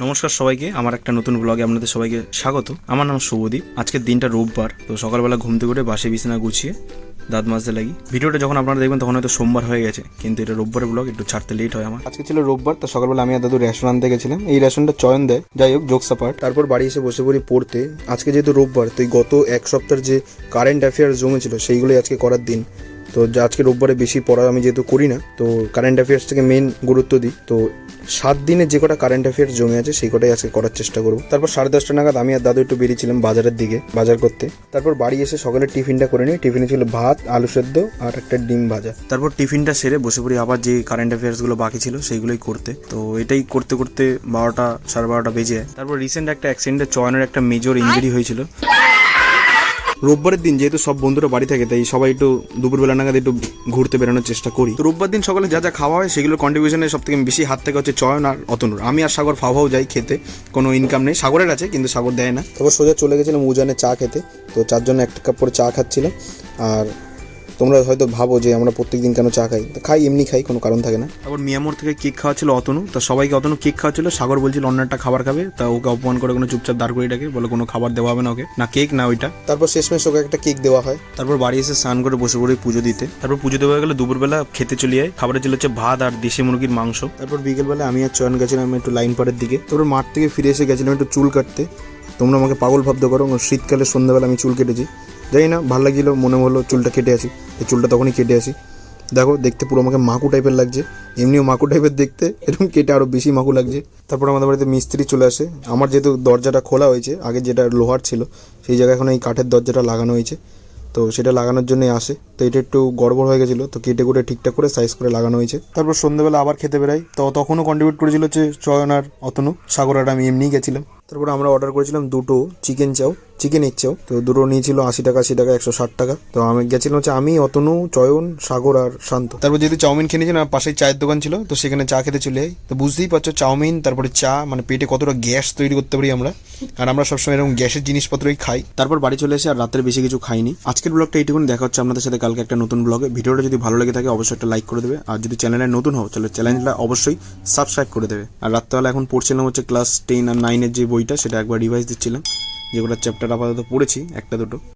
নমস্কার সবাইকে, আমার একটা নতুন ব্লগে আপনাদের সবাইকে স্বাগত। আমার নাম শুভদীপ। আজকের দিনটা রোববার, তো সকালবেলা ঘুম থেকে উঠে বাসে বিছানা গুছিয়ে দাঁত মাজতে লাগি। ভিডিওটা যখন আপনারা দেখবেন তখন হয়তো সোমবার হয়ে গেছে, কিন্তু এটা রোববারের ব্লগ, একটু ছাড়তে লেট হয় আমার। আজকে ছিল রোববার, তো সকালবেলা আমি আর দাদু রেশন আনতে গেছিলাম। এই রেশনটা চয়ন দেয়, যাই হোক জোকসা পার্ট। তারপর বাড়ি এসে বসে পড়ি পড়তে। আজকে যেহেতু রোববার, তো গত এক সপ্তাহের যে কারেন্ট অ্যাফেয়ার্স জমেছিল সেইগুলোই আজকে করার দিন। তো আজকে রোববারে বেশি পড়া আমি যেহেতু করি না, তো কারেন্ট অ্যাফেয়ার্স থেকে মেন গুরুত্ব দিই। তো 7 দিনে যে কটা কারেন্ট অ্যাফেয়ার্স জমে আছে সেই কটাই আজকে করার চেষ্টা করবো। তারপর 10:30 নাগাদ আমি আর দাদু একটু বেরিয়েছিলাম বাজারের দিকে বাজার করতে। তারপর বাড়ি এসে সকালের টিফিনটা করে নিই। টিফিনে ছিল ভাত, আলু সেদ্ধ আর একটা ডিম ভাজা। তারপর টিফিনটা সেরে বসে পড়ি আবার যে কারেন্ট অ্যাফেয়ার্স গুলো বাকি ছিল সেইগুলোই করতে। তো এটাই করতে করতে 12টা 12:30 বেজে যায়। তারপর রিসেন্ট একটা অ্যাক্সিডেন্টে চয়নের একটা মেজর ইঞ্জুরি হয়েছিল। রোববারের দিন যেহেতু সব বন্ধুরা বাড়ি থাকে, তাই সবাই একটু দুপুরবেলা নাগাদ একটু ঘুরতে বেরোনোর চেষ্টা করি। তো রোববার দিন সকালে যা যা খাওয়া হয় সেগুলোর কন্ট্রিবিউশনে সব থেকে বেশি হাত থেকে হচ্ছে চয়ন আর অতনুর। আমি আর সাগর ফাও যাই খেতে, কোনো ইনকাম নেই। সাগরের আছে কিন্তু সাগর দেয় না। তারপর সোজা চলে গেছিলাম উজানে চা খেতে। তো চার জন্য একটা কাপ করে চা খাচ্ছিলাম। আর তোমরা হয়তো ভাবো যে আমরা প্রত্যেকদিন কেন চা খাই, তো খাই, এমনি খাই, কোনো কারণ থাকে না। তারপর মিয়ামোর থেকে কেক খাওয়া ছিল অতনু। তা সবাইকে অতনু কেক খাওয়াচ্ছিল। সাগর বলছিল অন্য একটা খাবার খাবে, তা ওকে অপমান করে কোনো চুপচাপ দাঁড় করে ডাকে, বলে কোনো খাবার দেওয়া হবে না ওকে, না কেক না ওইটা। তারপর শেষমেশ ওকে একটা কেক দেওয়া হয়। তারপর বাড়ি এসে স্নান করে বসে পড়ে পুজো দিতে। তারপর পুজো দেওয়া গেলে দুপুরবেলা খেতে চলে যায়। খাবারের ছিল হচ্ছে ভাত আর দেশি মুরগির মাংস। তারপর বিকেলবেলা আমি আর চয়ন গেছিলাম একটু লাইন পাড়ের দিকে। তারপর মাঠ থেকে ফিরে এসে গেছিলাম একটু চুল কাটতে। তোমরা আমাকে পাগল ভাবতে করো, শীতকালে সন্ধ্যাবেলা আমি চুল কেটেছি। জানি না, ভালো লাগছিল, মনে হলো চুলটা কেটে আসি। এই চুলটা তখনই কেটে আসি। দেখো, দেখতে পুরো আমাকে মাকু টাইপের লাগছে। এমনিও মাকু টাইপের দেখতে, এরকম কেটে আরও বেশি মাকু লাগছে। তারপর আমাদের বাড়িতে মিস্ত্রি চলে আসে। আমার যেহেতু দরজাটা খোলা হয়েছে, আগে যেটা লোহার ছিল সেই জায়গায় এখন এই কাঠের দরজাটা লাগানো হয়েছে, তো সেটা লাগানোর জন্যই আসে। তো এটা একটু গড়বড় হয়ে গেছিলো, তো কেটে কুটে ঠিকঠাক করে সাইজ করে লাগানো হয়েছে। তারপর সন্ধ্যাবেলা আবার খেতে বেরাই। তো তখনও কন্ট্রিবিউট করেছিল হচ্ছে চয়ন আর অতনু। সাগর আর আমি এমনিই গেছিলাম। তারপর আমরা অর্ডার করেছিলাম দুটো চিকেনের চাও। তো দুটো নিয়েছিল 80 টাকা, 80 টাকা, 160 টাকা। তো আমি গেছিলাম হচ্ছে আমি, অতনু, চয়ন, সাগর আর শান্ত। তারপর যেহেতু চাউমিন খেয়ে নিয়েছিলাম, পাশেই চায়ের দোকান ছিল, তো সেখানে চা খেতে চলে যাই। তো বুঝতেই পারছো চাউমিন তারপরে চা, মানে পেটে কতটা গ্যাস তৈরি করতে পারি আমরা। আর আমরা সবসময় এরকম গ্যাসের জিনিসপত্রই খাই। তারপর বাড়ি চলে এসে আর রাতের বেশি কিছু খাইনি। আজকের ব্লগটা এইটুকুন। দেখা হচ্ছে আপনাদের সাথে কালকে একটা নতুন ব্লগে। ভিডিওটা যদি ভালো লেগে থাকে অবশ্যই একটা লাইক করে দেবে। আর যদি চ্যানেলে নতুন হও তাহলে চ্যানেলটা অবশ্যই সাবস্ক্রাইব করে দেবে। আর রাত্রেবেলা এখন পড়ছিলাম হচ্ছে ক্লাস 10 আর 9 এর যে বইটা, সেটা একবার রিভাইজ দিচ্ছিলাম। যেগুলো চ্যাপ্টার আপাতত পড়েছি, একটা দুটো।